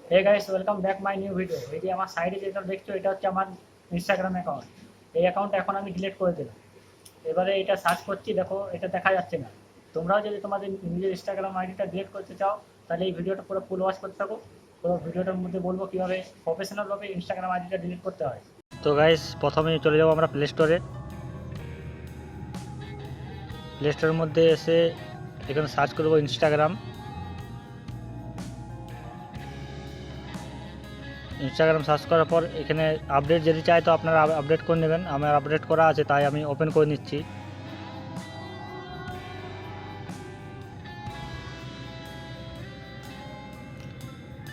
Hey guys, welcome back my new video. এই যে আমার সাইডে যেটা দেখছো, এটা হচ্ছে আমার ইনস্টাগ্রাম অ্যাকাউন্ট। এই অ্যাকাউন্টটা এখন আমি ডিলিট করে দিলাম। এবারে এটা সার্চ করছি, দেখো এটা দেখা যাচ্ছে না। তোমরাও যদি তোমাদের নিজের ইনস্টাগ্রাম আইডিটা ডিলিট করতে চাও, তাহলে এই ভিডিওটা পুরো ফুল ওয়াচ করতে থাকো। পুরো ভিডিওটার মধ্যে বলবো কীভাবে প্রফেশনালভাবে ইনস্টাগ্রাম আইডিটা ডিলিট করতে হয়। তো গাইস, প্রথমেই চলে যাবো আমরা প্লে স্টোরে। প্লে স্টোরের মধ্যে এসে এখানে সার্চ করবো ইনস্টাগ্রাম। ইনস্টাগ্রাম সার্চ করার পর এখানে আপডেট যদি চাই তো আপনারা আপডেট করে নেবেন। আমার আপডেট করা আছে, তাই আমি ওপেন করে নিচ্ছি।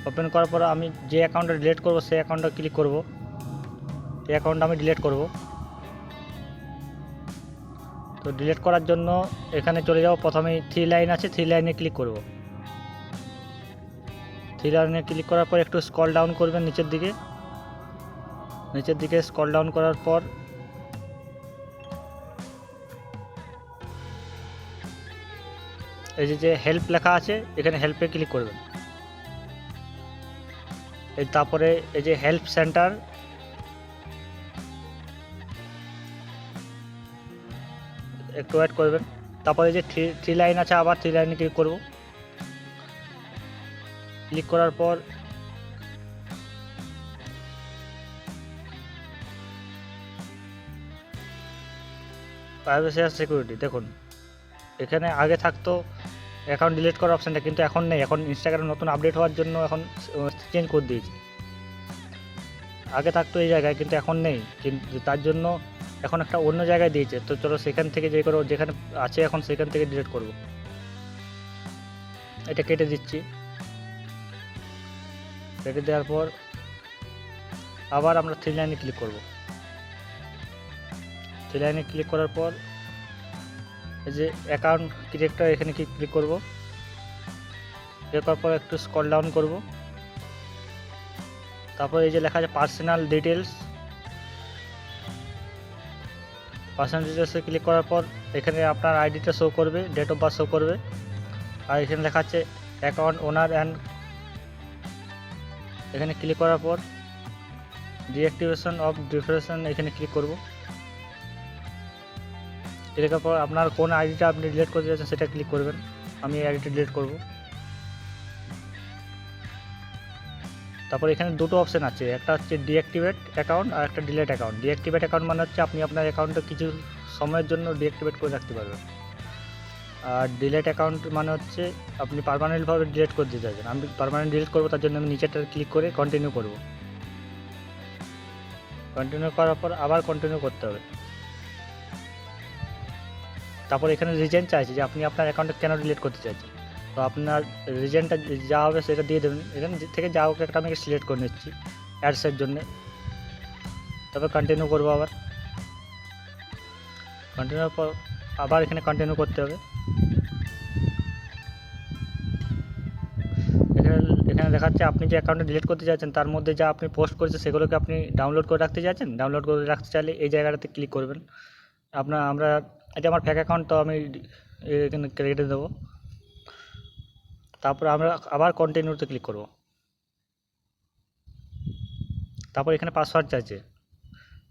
ওপেন করার পর আমি যে অ্যাকাউন্টটা ডিলিট করব সেই অ্যাকাউন্টটা ক্লিক করব। এই অ্যাকাউন্টটা আমি ডিলিট করব। তো ডিলিট করার জন্য এখানে চলে যাব, প্রথমেই থ্রি লাইন আছে, থ্রি লাইনে ক্লিক করব। থ্রি লাইনে ক্লিক করার পর একটু স্ক্রল ডাউন করবেন নিচের দিকে। নিচের দিকে স্ক্রল ডাউন করার পর এই যে হেল্প লেখা আছে, এখানে হেল্পে ক্লিক করবেন। এই তারপরে এই যে হেল্প সেন্টার, একটু ওয়েট করবেন। তারপরে এই যে থ্রি লাইন আছে, আবার থ্রি লাইনে ক্লিক করব। ক্লিক করার পর প্রাইভেসি আর সিকিউরিটি, দেখুন এখানে আগে থাকতো অ্যাকাউন্ট ডিলিট করার অপশানটা, কিন্তু এখন নেই। এখন ইনস্টাগ্রাম নতুন আপডেট হওয়ার জন্য এখন চেঞ্জ করে দিয়েছে। আগে থাকতো এই জায়গায়, কিন্তু এখন নেই। কিন্তু তার জন্য এখন একটা অন্য জায়গায় দিয়েছে। তো চলো সেখান থেকে যে করো, যেখানে আছে এখন সেখান থেকে ডিলিট করব। এটা কেটে দিচ্ছি। কেটে দেওয়ার পর আবার আমরা থ্রি লাইনে ক্লিক করব। থ্রি লাইনে ক্লিক করার পর এই যে অ্যাকাউন্ট ক্রিয়েটর, এখানে ক্লিক করব। ক্লিক করার পর একটু স্ক্রল ডাউন করব। তারপর এই যে লেখা আছে পার্সোনাল ডিটেলস, পার্সোনাল ডিটেলসে ক্লিক করার পর এখানে আপনার আইডিটা শো করবে, ডেট অফ বার্থ শো করবে। আর এখানে লেখা আছে অ্যাকাউন্ট ওনার অ্যান্ড, এখানে ক্লিক করার পর ডিঅ্যাক্টিভেশন অফ ডিফারেশন, এখানে ক্লিক করব। ক্লিক করার পর আপনার কোন আইডিটা আপনি ডিলিট করতে চাচ্ছেন সেটা ক্লিক করবেন। আমি এই আইডিটা ডিলিট করব। তারপর এখানে দুটো অপশান আছে, একটা হচ্ছে ডিঅ্যাক্টিভেট অ্যাকাউন্ট আর একটা ডিলিট অ্যাকাউন্ট। ডিঅ্যাক্টিভেট অ্যাকাউন্ট মানে হচ্ছে আপনি আপনার অ্যাকাউন্টটা কিছু সময়ের জন্য ডিঅ্যাক্টিভেট করে রাখতে পারবেন। আর ডিলিট অ্যাকাউন্ট মানে হচ্ছে আপনি পার্মানেন্টভাবে ডিলিট করে দিতে চাইছেন। আমি পার্মানেন্ট ডিলিট করবো, তার জন্য আমি নিচেরটা ক্লিক করে কন্টিনিউ করব। কন্টিনিউ করার পর আবার কন্টিনিউ করতে হবে। তারপর এখানে রিজন চাইছে যে আপনি আপনার অ্যাকাউন্টে কেন ডিলিট করতে চাইছেন। তো আপনার রিজনটা যা হবে সেটা দিয়ে দেবেন। এখান থেকে যা হোক একটা আমি সিলেক্ট করে নিচ্ছি অ্যাডসের জন্য। তারপর কন্টিনিউ করবো। আবার কন্টিনিউর পর আবার এখানে কন্টিনিউ করতে হবে। এখানে দেখাচ্ছে আপনি যে অ্যাকাউন্টে ডিলিট করতে চাইছেন তার মধ্যে যা আপনি পোস্ট করেছেন সেগুলোকে আপনি ডাউনলোড করে রাখতে চাইছেন। ডাউনলোড করে রাখতে চাইলে এই জায়গাটাতে ক্লিক করবেন। আমরা এটা আমার ফেক অ্যাকাউন্ট, তো আমি এখানে কেটে দেবো। তারপর আমরা আবার কন্টিনিউতে ক্লিক করব। তারপর এখানে পাসওয়ার্ড চাইছে।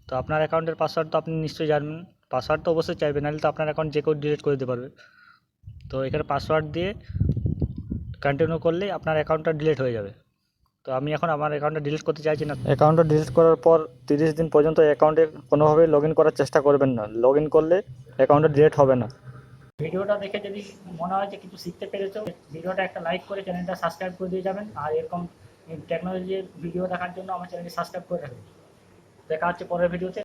তো আপনার অ্যাকাউন্টের পাসওয়ার্ড তো আপনি নিশ্চয়ই জানবেন। পাসওয়ার্ড তো অবশ্যই চাইবে, নাহলে তো আপনার অ্যাকাউন্ট যে কেউ ডিলিট করে দিতে পারবে। তো এখানে পাসওয়ার্ড দিয়ে কন্টিনিউ করলেই আপনার অ্যাকাউন্টটা ডিলিট হয়ে যাবে। তো আমি এখন আমার অ্যাকাউন্টটা ডিলিট করতে চাইছি না। অ্যাকাউন্টটা ডিলিট করার পর 30 দিন পর্যন্ত অ্যাকাউন্টে কোনোভাবেই লগ ইন করার চেষ্টা করবেন না। লগ ইন করলে অ্যাকাউন্টটা ডিলিট হবে না। ভিডিওটা দেখে যদি মনে হয় যে কিছু শিখতে পেরেছো, ভিডিওটা একটা লাইক করে চ্যানেলটা সাবস্ক্রাইব করে দিয়ে যাবেন। আর এরকম টেকনোলজির ভিডিও দেখার জন্য আমার চ্যানেলটি সাবস্ক্রাইব করে রাখবেন। দেখা হচ্ছে পরের ভিডিওতে।